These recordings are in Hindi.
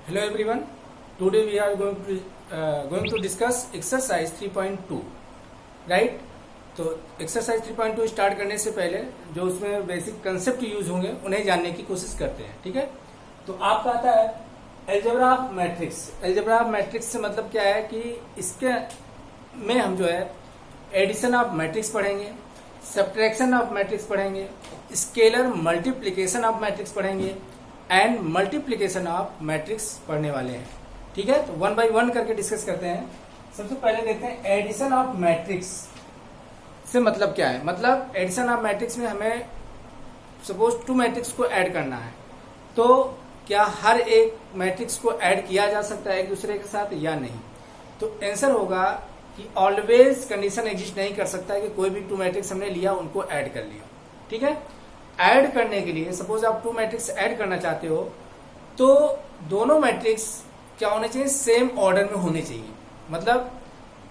Hello everyone. Today we are going to discuss exercise 3.2. Right. तो एक्सरसाइज 3.2 स्टार्ट करने से पहले जो उसमें बेसिक कंसेप्ट यूज होंगे उन्हें जानने की कोशिश करते हैं. ठीक है. तो आपका आता है algebra of matrix. Algebra of matrix से मतलब क्या है कि इसके में हम जो है एडिशन ऑफ मैट्रिक्स पढ़ेंगे, सब्ट्रैक्शन ऑफ मैट्रिक्स पढ़ेंगे, स्केलर मल्टीप्लीकेशन ऑफ मैट्रिक्स पढ़ेंगे एंड मल्टीप्लीकेशन ऑफ मैट्रिक्स पढ़ने वाले हैं. ठीक है. तो वन बाय वन करके डिस्कस करते हैं. सबसे पहले देखते हैं एडिशन ऑफ मैट्रिक्स से मतलब क्या है. मतलब एडिशन ऑफ मैट्रिक्स में हमें सपोज टू मैट्रिक्स को ऐड करना है, तो क्या हर एक मैट्रिक्स को ऐड किया जा सकता है एक दूसरे के साथ या नहीं. तो आंसर होगा कि ऑलवेज कंडीशन एग्जिस्ट नहीं कर सकता है कि कोई भी टू मैट्रिक्स हमने लिया उनको ऐड कर लिया. ठीक है. ऐड करने के लिए सपोज आप टू मैट्रिक्स ऐड करना चाहते हो तो दोनों मैट्रिक्स क्या होने चाहिए, सेम ऑर्डर में होने चाहिए. मतलब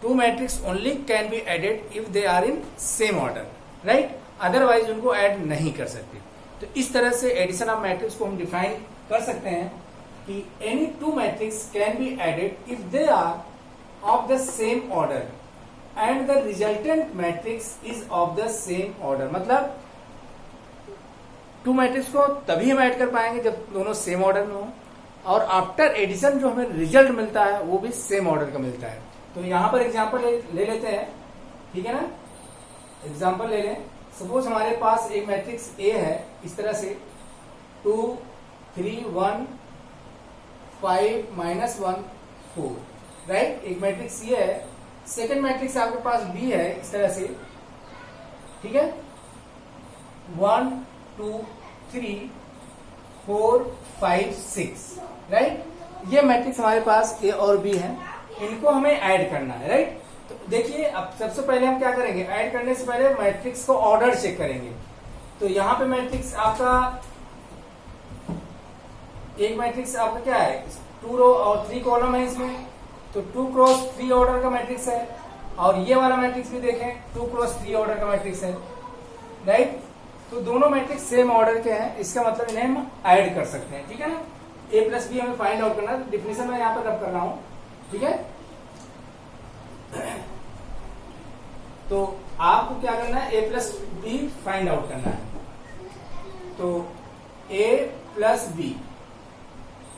two matrix only can be added if they are in same order, right. Otherwise उनको ऐड नहीं कर सकते. तो इस तरह से एडिशन ऑफ मैट्रिक्स को हम डिफाइन कर सकते हैं कि any two matrix can be added if they are of the same order and the resultant matrix is of the same order. मतलब टू मैट्रिक्स को तभी हम ऐड कर पाएंगे जब दोनों सेम ऑर्डर में हो और आफ्टर एडिशन जो हमें रिजल्ट मिलता है वो भी सेम ऑर्डर का मिलता है. तो यहां पर एग्जांपल ले लेते हैं. ठीक है ना. एग्जांपल ले लें. सपोज हमारे पास एक मैट्रिक्स ए है इस तरह से 2 3 1 5 -1 4, राइट. एक मैट्रिक्स ये है. सेकेंड मैट्रिक्स आपके पास बी है इस तरह से. ठीक है. 1 2 3 4 5 6, राइट. ये मैट्रिक्स हमारे पास ए और बी है. इनको हमें ऐड करना है, राइट. तो देखिए अब सबसे पहले हम क्या करेंगे, ऐड करने से पहले मैट्रिक्स को ऑर्डर चेक करेंगे. तो यहां पे मैट्रिक्स आपका एक मैट्रिक्स आपका क्या है, 2 रो और 3 कॉलम है इसमें. तो 2 क्रॉस 3 ऑर्डर का मैट्रिक्स है. और ये वाला मैट्रिक्स भी देखें 2 क्रॉस 3 ऑर्डर का मैट्रिक्स है, राइट. तो दोनों मैट्रिक्स सेम ऑर्डर के हैं. इसका मतलब इन्हें हम ऐड कर सकते हैं. ठीक है ना. ए प्लस बी हमें फाइंड आउट करना है. डिफिनेशन में यहाँ पर रब कर रहा हूं. ठीक है. तो आपको क्या करना है, ए प्लस बी फाइंड आउट करना है. तो ए प्लस बी,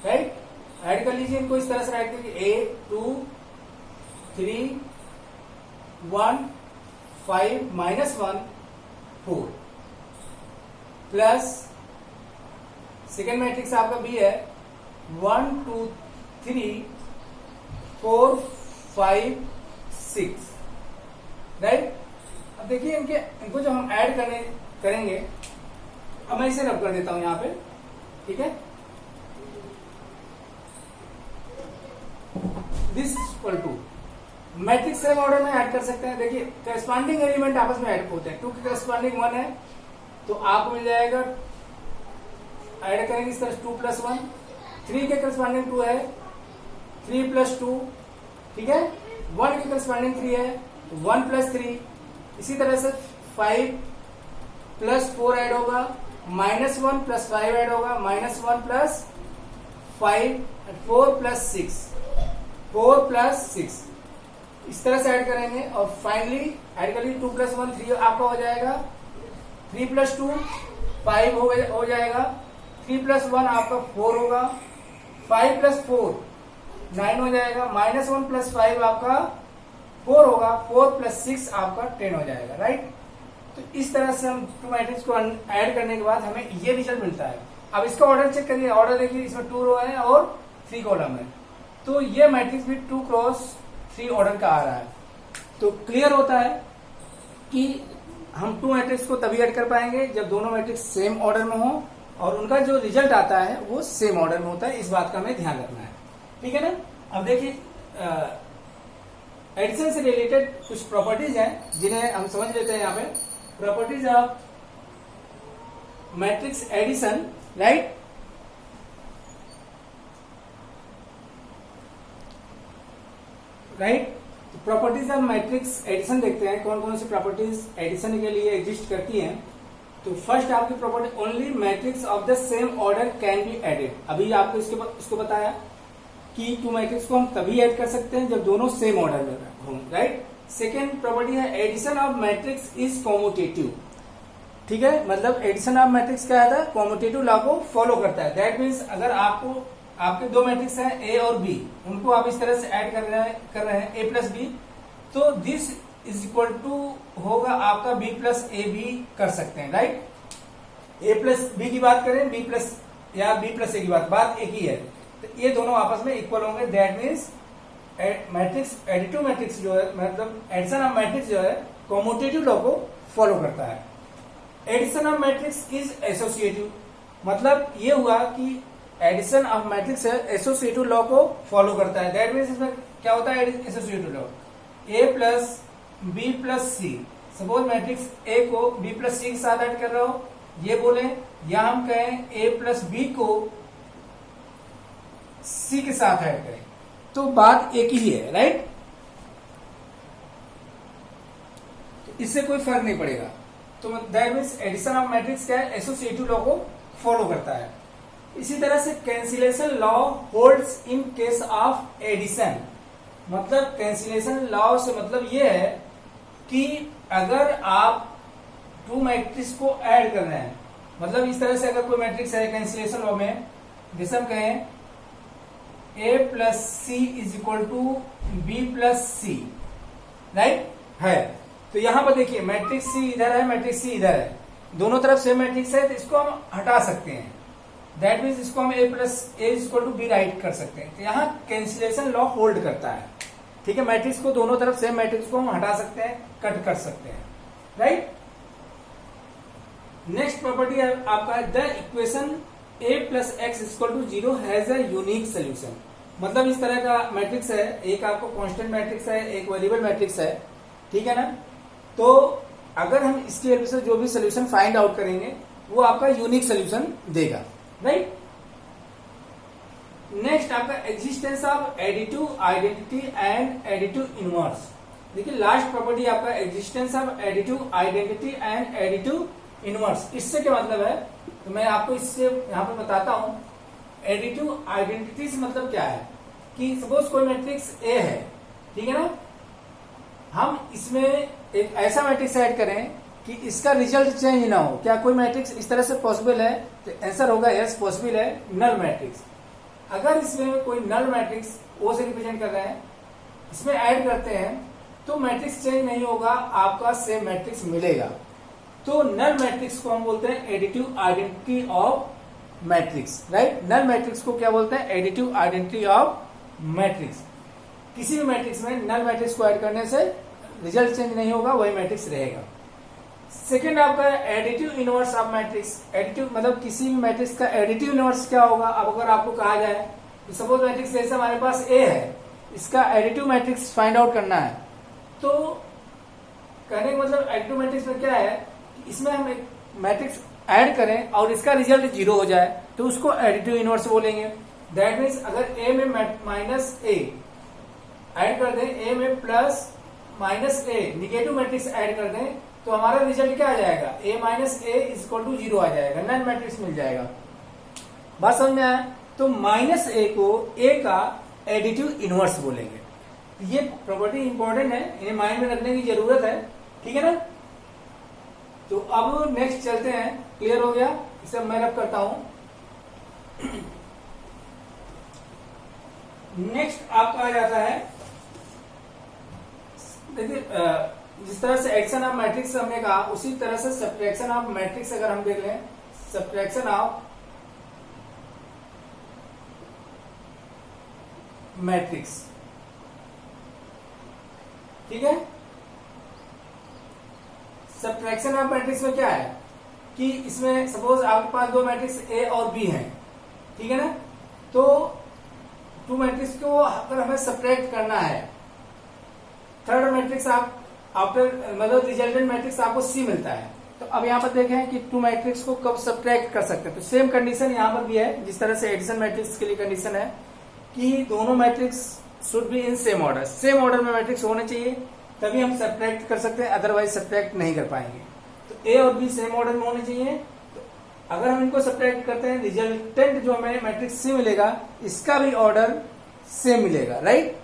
राइट. ऐड कर लीजिए इनको इस तरह से. ऐड करिए ए 2 3 1 5 -1 4 प्लस सेकेंड मैट्रिक्स आपका बी है 1 2 3 4 5 6, राइट. अब देखिए इनको जो हम ऐड करेंगे, अब मैं इसे रब कर देता हूं यहां पे. ठीक है. This equal to matrix same order में ऐड कर सकते हैं. देखिए करस्पॉन्डिंग एलिमेंट आपस में ऐड होते हैं. 2 के करस्पॉन्डिंग 1 है तो आपको मिल जाएगा, ऐड करेंगे इस तरह 2 + 1. 3 के करस्पॉन्डिंग 2 है, 3 + 2. ठीक है. 1 के करस्पॉन्डिंग 3 है, 1 + 3. इसी तरह से 5 + 4 ऐड होगा, -1 + 5 ऐड होगा, -1 + 5 4 + 6 4 + 6. इस तरह से ऐड करेंगे और फाइनली ऐड कर लीजिए 2 + 1 3 आपका हो जाएगा, 3 + 2 5 हो जाएगा, 3 + 1 आपका 4 होगा, 5 + 4 9 हो जाएगा, -1 + 5 आपका 4 होगा, 4 + 6 आपका 10 हो जाएगा, राइट. तो इस तरह से हम टू मैट्रिक्स को ऐड करने के बाद हमें ये रिजल्ट मिलता है. अब इसका ऑर्डर चेक करिए. ऑर्डर देखिए इसमें 2 रो है और 3 कॉलम है. तो ये मैट्रिक्स भी 2 क्रॉस 3 ऑर्डर का आ रहा है. तो क्लियर होता है कि हम टू मैट्रिक्स को तभी ऐड कर पाएंगे जब दोनों मैट्रिक्स सेम ऑर्डर में हो और उनका जो रिजल्ट आता है वो सेम ऑर्डर में होता है. इस बात का हमें ध्यान रखना है. ठीक है ना. अब देखिए एडिशन से रिलेटेड कुछ प्रॉपर्टीज हैं जिन्हें हम समझ लेते हैं. यहाँ पे properties of matrix addition, right. Right. Properties of matrix addition देखते हैं कौन कौन सी प्रॉपर्टीज एडिशन के लिए एग्जिस्ट करती हैं. तो फर्स्ट आपकी property only matrix of the same order can be added. अभी आपको इसको बताया कि टू मैट्रिक्स को हम तभी ऐड कर सकते हैं जब दोनों सेम ऑर्डर में हों, राइट। सेकेंड प्रॉपर्टी है addition of matrix is commutative. ठीक है, मतलब एडिशन ऑफ मैट्रिक्स क्या है, कॉम्यूटेटिव लॉ को फॉलो करता है। दैट मीन्स अगर आपके दो मैट्रिक्स हैं ए और बी, उनको आप इस तरह से ऐड कर रहे हैं ए प्लस बी, तो दिस इज इक्वल टू होगा आपका बी प्लस ए भी कर सकते हैं, राइट। ए प्लस बी की बात करें, बी प्लस या बी प्लस ए की बात एक ही है, तो ये दोनों आपस में इक्वल होंगे। That means matrix additive matrix जो है, मतलब एडिशन ऑफ मैट्रिक्स जो है कॉम्यूटेटिव लॉ को फॉलो करता है। Addition of matrix is associative, मतलब ये हुआ कि एडिशन ऑफ मैट्रिक्स है एसोसिएटिव लॉ को फॉलो करता है। दैट मीन्स इसमें क्या होता है associative law, A plus B plus C. Suppose matrix A को बी प्लस सी के साथ ऐड कर रहा हो, ये बोले, या हम कहें ए प्लस बी को सी के साथ ऐड करें, तो बात एक ही है, राइट। तो इससे कोई फर्क नहीं पड़ेगा। तो that means addition of matrix क्या है, एसोसिएटिव लॉ को फॉलो करता है। इसी तरह से cancellation law holds in case of addition, मतलब कैंसिलेशन लॉ से मतलब ये है कि अगर आप टू मैट्रिक्स को ऐड कर रहे हैं, मतलब इस तरह से अगर कोई मैट्रिक्स है कैंसिलेशन लॉ में, जैसे हम कहें A plus C is equal to B plus C, right है। तो यहां पर देखिए मैट्रिक्स सी इधर है, मैट्रिक्स सी इधर है, दोनों तरफ सेम मैट्रिक्स है, तो इसको हम हटा सकते हैं। दैट मीन्स इसको हम A plus A is equal to B write कर सकते हैं। तो यहाँ कैंसिलेशन लॉ होल्ड करता है, ठीक है। मैट्रिक्स को दोनों तरफ सेम मैट्रिक्स को हम हटा सकते हैं, कट कर सकते हैं, राइट। नेक्स्ट प्रॉपर्टी है आपका the equation A plus x equal to 0 has a unique solution, मतलब इस तरह का मैट्रिक्स है, एक आपको कांस्टेंट मैट्रिक्स है, एक वेरिएबल मैट्रिक्स है, ठीक है ना। तो अगर हम इसकी हेल्प से जो भी सोल्यूशन फाइंड आउट करेंगे वो आपका यूनिक सोल्यूशन देगा, राइट। नेक्स्ट आपका existence of additive identity and additive inverse. देखिए लास्ट प्रॉपर्टी आपका existence of additive identity and additive inverse. इससे क्या मतलब है, तो मैं आपको इससे यहां पर बताता हूं। एडिटिव आइडेंटिटी से मतलब क्या है कि सपोज कोई मैट्रिक्स ए है, ठीक है ना, हम इसमें एक ऐसा मैट्रिक्स ऐड करें कि इसका रिजल्ट चेंज ना हो। क्या कोई मैट्रिक्स इस तरह से पॉसिबल है, तो आंसर होगा यस पॉसिबल है, नल मैट्रिक्स। अगर इसमें कोई नल मैट्रिक्स ओ से रिप्रेजेंट कर रहे हैं, इसमें ऐड करते हैं, तो मैट्रिक्स चेंज नहीं होगा, आपका सेम मैट्रिक्स मिलेगा। तो नल मैट्रिक्स को हम बोलते हैं additive identity of matrix, right. Null matrix को क्या बोलते हैं, एडिटिव आइडेंटिटी ऑफ मैट्रिक्स। किसी भी मैट्रिक्स में नल मैट्रिक्स को ऐड करने से रिजल्ट चेंज नहीं होगा, वही मैट्रिक्स रहेगा। सेकेंड आपका additive inverse of matrix. Additive मतलब किसी भी मैट्रिक्स का एडिटिव इनवर्स क्या होगा। अब अगर आपको कहा जाए कि सपोज मैट्रिक्स जैसे हमारे पास ए है, इसका एडिटिव मैट्रिक्स फाइंड आउट करना है, तो कहने का मतलब एडिटिव मैट्रिक्स में क्या है कि इसमें हम एक मैट्रिक्स ऐड करें और इसका रिजल्ट 0 हो जाए, तो उसको एडिटिव इनवर्स बोलेंगे। दैट मीन्स अगर ए में माइनस ए ऐड कर दें, ए में plus minus A negative matrix add कर दें, तो हमारा रिजल्ट क्या आ जाएगा, A minus A is equal to 0 आ जाएगा, नल मैट्रिक्स मिल जाएगा। बात समझ में आया। तो माइनस ए को ए का एडिटिव इनवर्स बोलेंगे। ये प्रॉपर्टी इंपॉर्टेंट है, इन्हें माइंड में रखने की जरूरत है, ठीक है ना। तो अब नेक्स्ट चलते हैं, क्लियर हो गया, इसे मैं रब करता हूं। नेक्स्ट आपका आ जाता है, देखिए जिस तरह से एडिशन ऑफ मैट्रिक्स हमने कहा, उसी तरह से सब्ट्रैक्शन ऑफ मैट्रिक्स अगर हम देख लें, सब्ट्रैक्शन ऑफ मैट्रिक्स, ठीक है। सब्ट्रैक्शन ऑफ मैट्रिक्स में क्या है कि इसमें सपोज आपके पास दो मैट्रिक्स ए और बी हैं, ठीक है ना। तो टू मैट्रिक्स को अगर हमें सब्ट्रैक्ट करना है, थर्ड मैट्रिक्स आप आफ्टर मतलब रिजल्टेंट मैट्रिक्स आपको सी मिलता है। तो अब यहाँ पर देखें कि टू मैट्रिक्स को कब सब्ट्रैक्ट कर सकते हैं, तो सेम कंडीशन यहाँ पर भी है जिस तरह से एडिशन मैट्रिक्स के लिए कंडीशन है कि दोनों matrix should be in same order, same order में मैट्रिक्स होने चाहिए, तभी हम सब्ट्रैक्ट कर सकते हैं, अदरवाइज सब्ट्रैक्ट नहीं कर पाएंगे। तो ए और बी सेम ऑर्डर में होने चाहिए। तो अगर हम इनको सब्ट्रैक्ट करते हैं, रिजल्टेंट जो हमें मैट्रिक्स सी मिलेगा, इसका भी ऑर्डर सेम मिलेगा, राइट।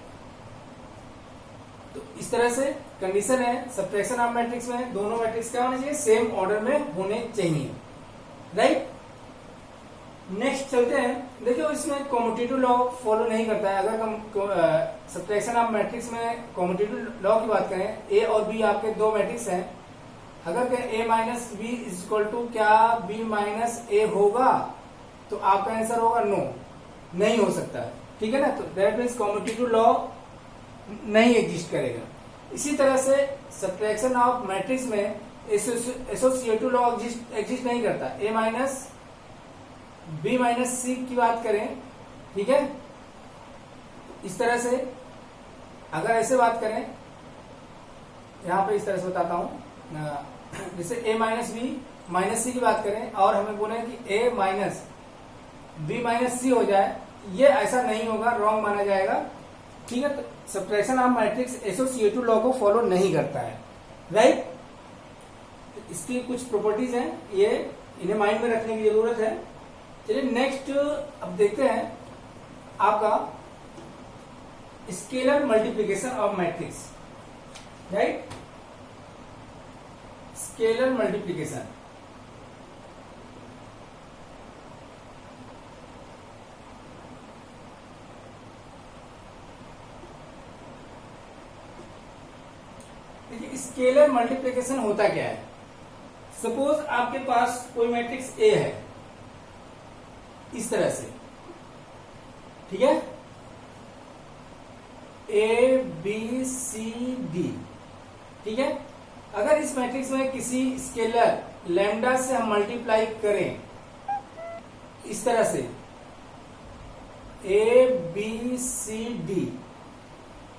तो इस तरह से कंडीशन है सब्ट्रैक्शन ऑफ मैट्रिक्स में, दोनों मैट्रिक्स क्या होने चाहिए, सेम ऑर्डर में होने चाहिए, राइट। नेक्स्ट चलते हैं। देखिए इसमें कॉम्यूटेटिव लॉ फॉलो नहीं करता है। अगर हम सब्ट्रैक्शन ऑफ मैट्रिक्स में कॉम्यूटेटिव लॉ की बात करें, ए और बी आपके दो मैट्रिक्स हैं, अगर कहें A minus B is equal to क्या बी माइनस ए होगा, तो आपका आंसर होगा नो, नहीं हो सकता है, ठीक है ना। तो दैट मीन्स कॉम्यूटेटिव लॉ नहीं एग्जिस्ट करेगा। इसी तरह से सब्ट्रैक्शन ऑफ मैट्रिक्स में एसोसिएटिव लॉ एग्जिस्ट नहीं करता। ए माइनस बी माइनस सी की बात करें, ठीक है, इस तरह से अगर ऐसे बात करें, यहां पे इस तरह से बताता हूं, जैसे ए माइनस बी माइनस सी की बात करें और हमें बोले कि ए माइनस बी माइनस सी हो जाए, ये ऐसा नहीं होगा, रॉन्ग माना जाएगा, ठीक है। तो subtraction of matrix associative law को फॉलो नहीं करता है, राइट। इसकी कुछ प्रॉपर्टीज हैं, ये इन्हें माइंड में रखने की जरूरत है। चलिए नेक्स्ट अब देखते हैं आपका scalar multiplication of matrix, right. Scalar multiplication, देखिए स्केलर मल्टीप्लिकेशन होता क्या है। सपोज आपके पास कोई मैट्रिक्स ए है इस तरह से, ठीक है, ए बी सी डी, ठीक है। अगर इस मैट्रिक्स में किसी स्केलर लैम्डा से हम मल्टीप्लाई करें इस तरह से, A B C D,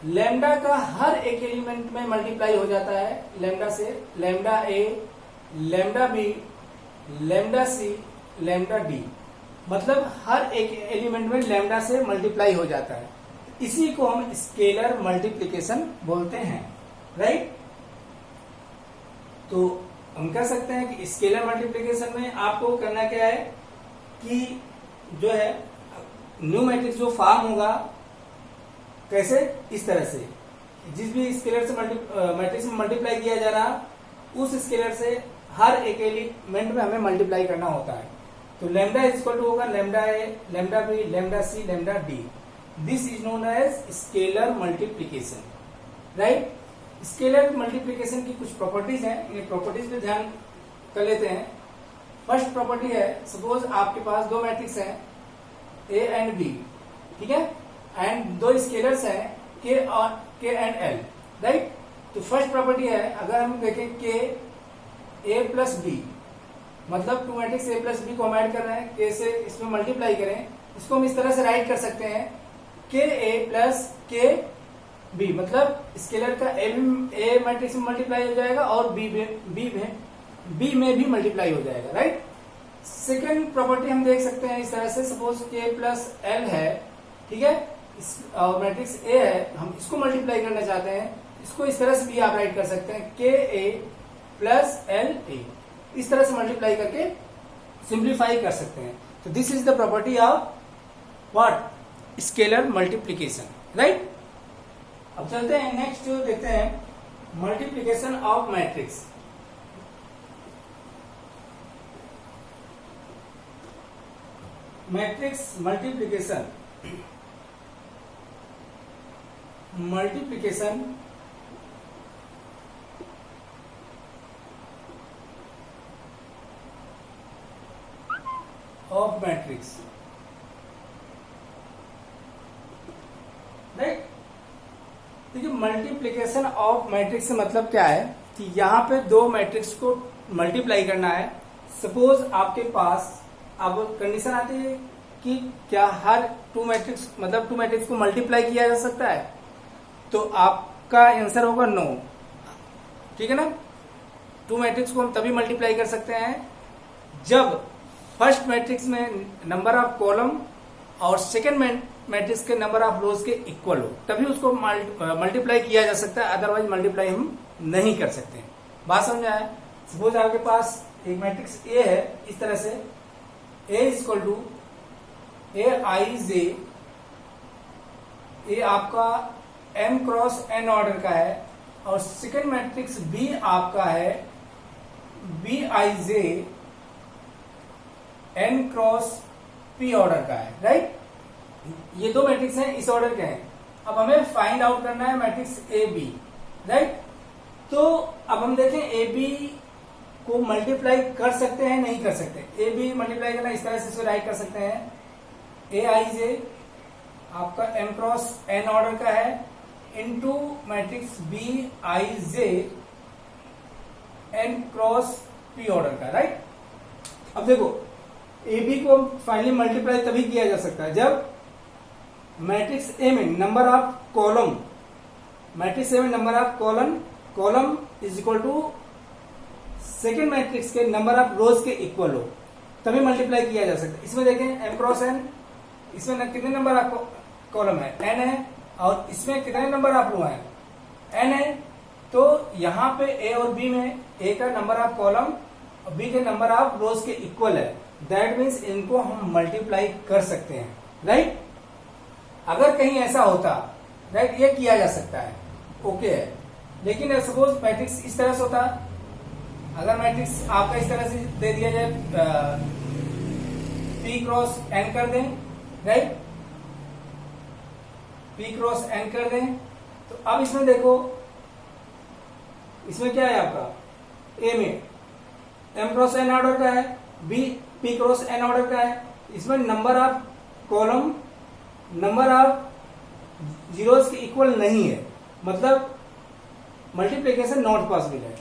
lambda का हर एक एलिमेंट में मल्टीप्लाई हो जाता है लैम्डा से, lambda A, lambda B, lambda C, lambda D, मतलब हर एक एलिमेंट में लैम्डा से मल्टीप्लाई हो जाता है। इसी को हम स्केलर मल्टीप्लिकेशन बोलते हैं, राइट। तो हम कह सकते हैं कि स्केलर मल्टीप्लिकेशन में आपको करना क्या है कि जो है न्यू मैट्रिक्स जो फॉर्म होगा, कैसे, इस तरह से जिस भी स्केलर से मैट्रिक्स में मल्टीप्लाई किया जा रहा, उस स्केलर से हर एक एलिमेंट में हमें मल्टीप्लाई करना होता है। तो लैम्डा इज इक्वल टू होगा lambda A, lambda B, lambda C, lambda D. This is known as scalar multiplication, right. Scalar multiplication की कुछ प्रॉपर्टीज हैं, इन प्रॉपर्टीज पे ध्यान कर लेते हैं। फर्स्ट प्रॉपर्टी है, सपोज आपके पास दो मैट्रिक्स हैं ए एंड बी, ठीक है, एंड दो स्केलर्स हैं के और के एंड एल, राइट। तो फर्स्ट प्रॉपर्टी है, अगर हम देखें के ए प्लस बी, मतलब two matrix A plus B को हम ऐड कर रहे हैं, के से इसमें मल्टीप्लाई करें, इसको हम इस तरह से राइट कर सकते हैं के ए प्लस के बी, मतलब स्केलर का ए मैट्रिक्स में मल्टीप्लाई हो जाएगा और बी में भी मल्टीप्लाई हो जाएगा, राइट। सेकेंड प्रॉपर्टी हम देख सकते हैं इस तरह से, सपोज के प्लस एल है, ठीक है, मैट्रिक्स ए है, हम इसको मल्टीप्लाई करना चाहते हैं, इसको इस तरह से भी आप राइट कर सकते हैं के ए प्लस एल ए, इस तरह से मल्टीप्लाई करके सिंप्लीफाई कर सकते हैं। तो this is the property of what, scalar multiplication, right. अब चलते हैं नेक्स्ट देखते हैं multiplication of matrix. Matrix multiplication, multiplication of matrix, right. देखिए मल्टीप्लिकेशन ऑफ मैट्रिक्स से मतलब क्या है कि यहाँ पे दो मैट्रिक्स को मल्टीप्लाई करना है। सपोज आपके पास अब कंडीशन आती है कि क्या हर टू मैट्रिक्स, मतलब टू मैट्रिक्स को मल्टीप्लाई किया जा सकता है, तो आपका आंसर होगा नो, ठीक है ना। टू मैट्रिक्स को हम तभी मल्टीप्लाई कर सकते हैं जब फर्स्ट मैट्रिक्स में नंबर ऑफ कॉलम और सेकेंड मैट्रिक्स के नंबर ऑफ रोज के इक्वल हो, तभी उसको मल्टीप्लाई किया जा सकता है, अदरवाइज मल्टीप्लाई हम नहीं कर सकते। बात समझ में आया। सपोज आपके पास एक मैट्रिक्स ए है इस तरह से, ए इज इक्वल टू ए आई जे ए आपका m क्रॉस n ऑर्डर का है और सेकेंड मैट्रिक्स बी आपका है Bij n cross p order का है, राइट। ये दो मैट्रिक्स हैं, इस ऑर्डर के हैं। अब हमें फाइंड आउट करना है मैट्रिक्स ए बी, राइट। तो अब हम देखें ए बी को मल्टीप्लाई कर सकते हैं नहीं कर सकते। ए बी मल्टीप्लाई करना इस तरह से इसको राइट कर सकते हैं, ए आई जे आपका m क्रॉस n ऑर्डर का है into matrix B I J n cross p order का, राइट। अब देखो ए बी को फाइनली मल्टीप्लाई तभी किया जा सकता है जब मैट्रिक्स ए में number of column, matrix A में number of column is equal to second matrix के नंबर ऑफ रोज के इक्वल हो, तभी मल्टीप्लाई किया जा सकता है। इसमें देखें m क्रॉस n, इसमें कितने नंबर ऑफ कॉलम है, n है, और इसमें कितने नंबर ऑफ रो है, n है। तो यहाँ पे a और b में a का नंबर ऑफ कॉलम और b के नंबर ऑफ रोज के इक्वल है, दैट मीन्स इनको हम मल्टीप्लाई कर सकते हैं, राइट। अगर कहीं ऐसा होता, राइट, ये किया जा सकता है, ओके है। लेकिन सपोज मैट्रिक्स इस तरह से होता, अगर मैट्रिक्स आपका इस तरह से दे दिया जाए, p क्रॉस n कर दें, राइट, p क्रॉस n कर दें, तो अब इसमें देखो, इसमें क्या है आपका, a में m क्रॉस n ऑर्डर का है, b p cross n order का है। इसमें number of column number of zeros के इक्वल नहीं है, मतलब मल्टीप्लिकेशन नॉट पॉसिबल है।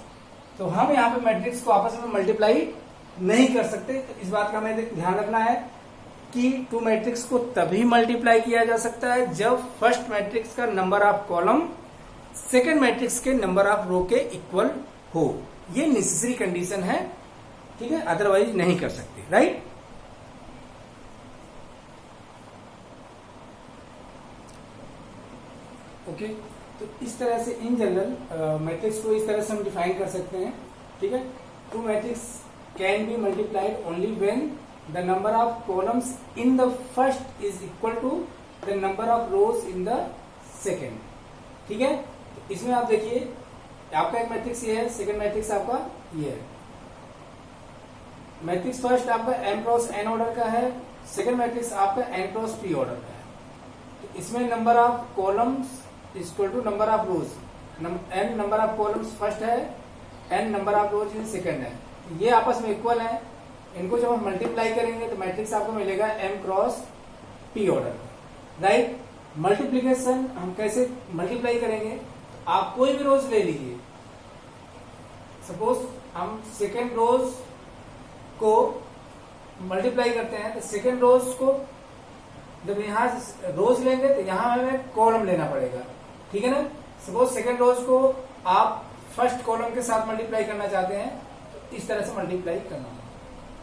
तो हम यहाँ पे मैट्रिक्स को आपस में मल्टीप्लाई नहीं कर सकते। तो इस बात का हमें ध्यान रखना है कि टू मैट्रिक्स को तभी मल्टीप्लाई किया जा सकता है जब फर्स्ट मैट्रिक्स का number of column second matrix के नंबर ऑफ रो के इक्वल हो। ये नेसेसरी कंडीशन है, ठीक है, अदरवाइज नहीं कर सकते, राइट। ओके, तो इस तरह से इन जनरल मैट्रिक्स को इस तरह से हम डिफाइन कर सकते हैं, ठीक है। Two matrix can be multiplied only when the number of columns in the first is equal to the number of rows in the second, ठीक है। तो इसमें आप देखिए, आपका एक मैट्रिक्स ये है, सेकेंड मैट्रिक्स आपका ये है। मैट्रिक्स फर्स्ट आपका m क्रॉस n ऑर्डर का है, सेकेंड मैट्रिक्स आपका n क्रॉस p ऑर्डर का है। तो इसमें number of columns equal to number of rows, n number of columns first है, n number of rows in second है। ये आपस में इक्वल है। इनको जब हम मल्टीप्लाई करेंगे तो मैट्रिक्स आपको मिलेगा m cross p order, right. Multiplication हम कैसे मल्टीप्लाई करेंगे, आप कोई भी रोज ले लीजिए। सपोज हम सेकेंड रोज को मल्टीप्लाई करते हैं, तो सेकेंड रोज को जब यहाँ रोज लेंगे तो यहाँ हमें कॉलम लेना पड़ेगा, ठीक है ना। सपोज सेकेंड रोज को आप फर्स्ट कॉलम के साथ मल्टीप्लाई करना चाहते हैं, तो इस तरह से मल्टीप्लाई करना है।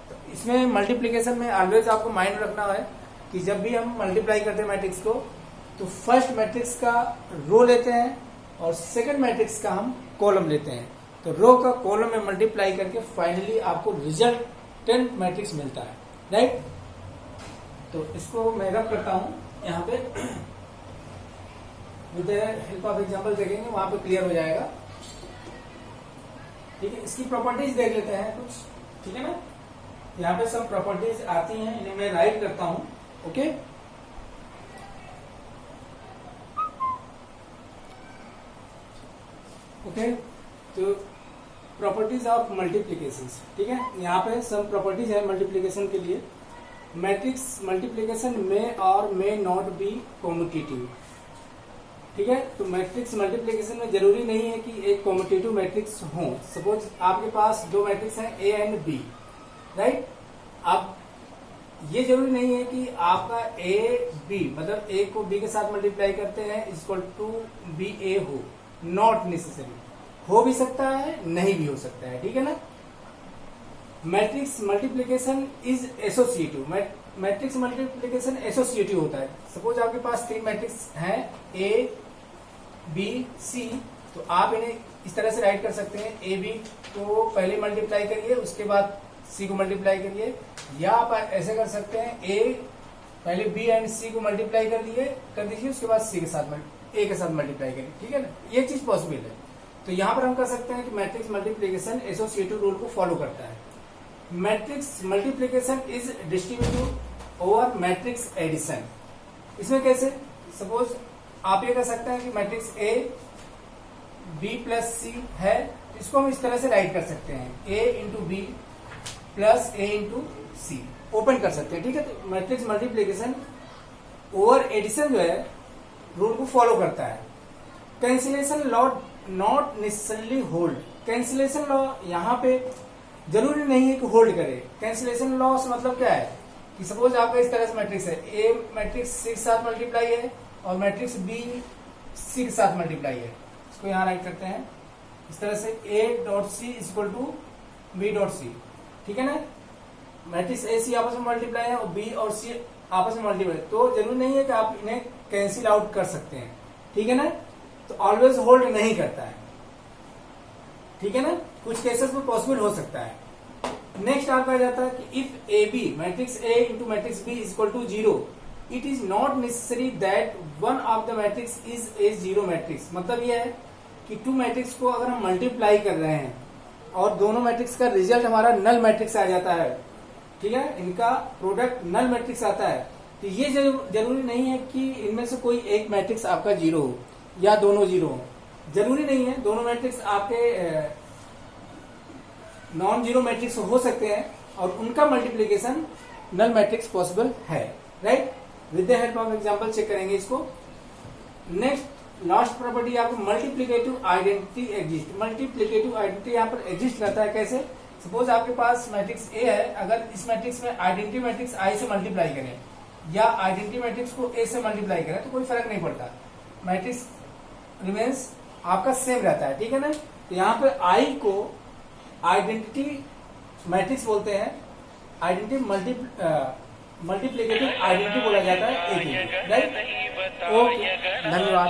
तो इसमें मल्टीप्लीकेशन में ऑलवेज आपको माइंड रखना है कि जब भी हम मल्टीप्लाई करते हैं मैट्रिक्स को, तो फर्स्ट मैट्रिक्स का रो लेते हैं और सेकेंड मैट्रिक्स का हम कॉलम लेते हैं। तो रो का कॉलम में मल्टीप्लाई करके फाइनली आपको रिजल्टेंट मैट्रिक्स मिलता है, राइट। तो इसको मैं रब करता हूं यहाँ पे, with the help of example देखेंगे, वहां पे क्लियर हो जाएगा, ठीक है। इसकी प्रॉपर्टीज देख लेते हैं कुछ, ठीक है ना। यहाँ पे सब प्रॉपर्टीज आती हैं, इन्हें मैं राइट करता हूं, ओके। ओके, तो प्रॉपर्टीज ऑफ मल्टीप्लीकेशन, ठीक है। यहाँ पे सब प्रॉपर्टीज है मल्टीप्लीकेशन के लिए। मैट्रिक्स मल्टीप्लीकेशन में और मे नॉट बी कॉम्यूटेटिव, ठीक है। तो मैट्रिक्स मल्टीप्लीकेशन में जरूरी नहीं है कि एक कॉम्यूटेटिव मैट्रिक्स हो। सपोज आपके पास दो मैट्रिक्स हैं ए एंड बी, राइट। अब ये जरूरी नहीं है कि आपका ए बी, मतलब ए को बी के साथ मल्टीप्लाई करते हैं इक्वल टू बी ए हो, नॉट नेसेसरी। हो भी सकता है, नहीं भी हो सकता है, ठीक है ना। Matrix multiplication is associative, matrix multiplication associative होता है। सपोज आपके पास तीन मैट्रिक्स हैं ए बी सी, तो आप इन्हें इस तरह से राइट कर सकते हैं, ए बी को पहले मल्टीप्लाई करिए, उसके बाद सी को मल्टीप्लाई करिए, या आप ऐसे कर सकते हैं ए पहले बी एंड सी को मल्टीप्लाई कर दीजिए, उसके बाद सी के साथ ए के साथ मल्टीप्लाई करिए, ठीक है ना, ये चीज पॉसिबल है। तो यहां पर हम कर सकते हैं कि मैट्रिक्स मल्टीप्लीकेशन एसोसिएटिव रूल को फॉलो करता है। Matrix multiplication is distributive over matrix addition. इसमें कैसे, सपोज आप ये कह सकते हैं कि matrix A B plus C है, इसको हम इस तरह से राइट कर सकते हैं, ए इंटू बी प्लस ए इंटू सी, ओपन कर सकते हैं, ठीक है। तो मैट्रिक्स मल्टीप्लीकेशन ओवर एडिशन जो है रूल को फॉलो करता है। Cancellation law not necessarily hold. Cancellation law यहाँ पे जरूरी नहीं है कि होल्ड करे। कैंसिलेशन लॉ से मतलब क्या है कि सपोज आपका इस तरह से मैट्रिक्स है, ए मैट्रिक्स सी के साथ मल्टीप्लाई है और मैट्रिक्स बी सी के साथ मल्टीप्लाई है, इसको यहाँ राइट करते हैं इस तरह से, A dot C equal to B dot C, ठीक है ना। मैट्रिक्स ए सी आपस में मल्टीप्लाई है और बी और सी आपस में मल्टीप्लाई, तो जरूरी नहीं है कि आप इन्हें कैंसिल आउट कर सकते हैं, ठीक है ना। तो ऑलवेज होल्ड नहीं करता है, ठीक है ना, कुछ केसेस में पॉसिबल हो सकता है। नेक्स्ट आपका आ जाता है कि if A B matrix A into matrix B is equal to 0, it is not necessary that one of the matrix is a zero matrix. मतलब यह है कि टू मैट्रिक्स को अगर हम मल्टीप्लाई कर रहे हैं और दोनों मैट्रिक्स का रिजल्ट हमारा नल मैट्रिक्स आ जाता है, ठीक है, इनका प्रोडक्ट नल मैट्रिक्स आता है, तो ये जरूरी नहीं है कि इनमें से कोई एक मैट्रिक्स आपका 0 हो या दोनों 0 हो, जरूरी नहीं है। दोनों मैट्रिक्स आपके नॉन जीरो मैट्रिक्स हो सकते हैं और उनका मल्टीप्लीकेशन नल मैट्रिक्स पॉसिबल है, right. With the help of example check करेंगे इसको। नेक्स्ट लास्ट प्रॉपर्टी आपको multiplicative identity exist. Multiplicative identity यहाँ पर एग्जिस्ट करता है कैसे, सपोज आपके पास मैट्रिक्स ए है, अगर इस मैट्रिक्स में आइडेंटिटी मैट्रिक्स आई से मल्टीप्लाई करें या आइडेंटिटी मैट्रिक्स को ए से मल्टीप्लाई करें तो कोई फर्क नहीं पड़ता, मैट्रिक्स रिमेन्स आपका सेम रहता है, ठीक है ना। तो यहाँ पे आई को आइडेंटिटी मैट्रिक्स बोलते हैं, आइडेंटिटी मल्टीप्लीकेटिव आइडेंटिटी बोला जाता है, एक ही, राइट। ओके, धन्यवाद।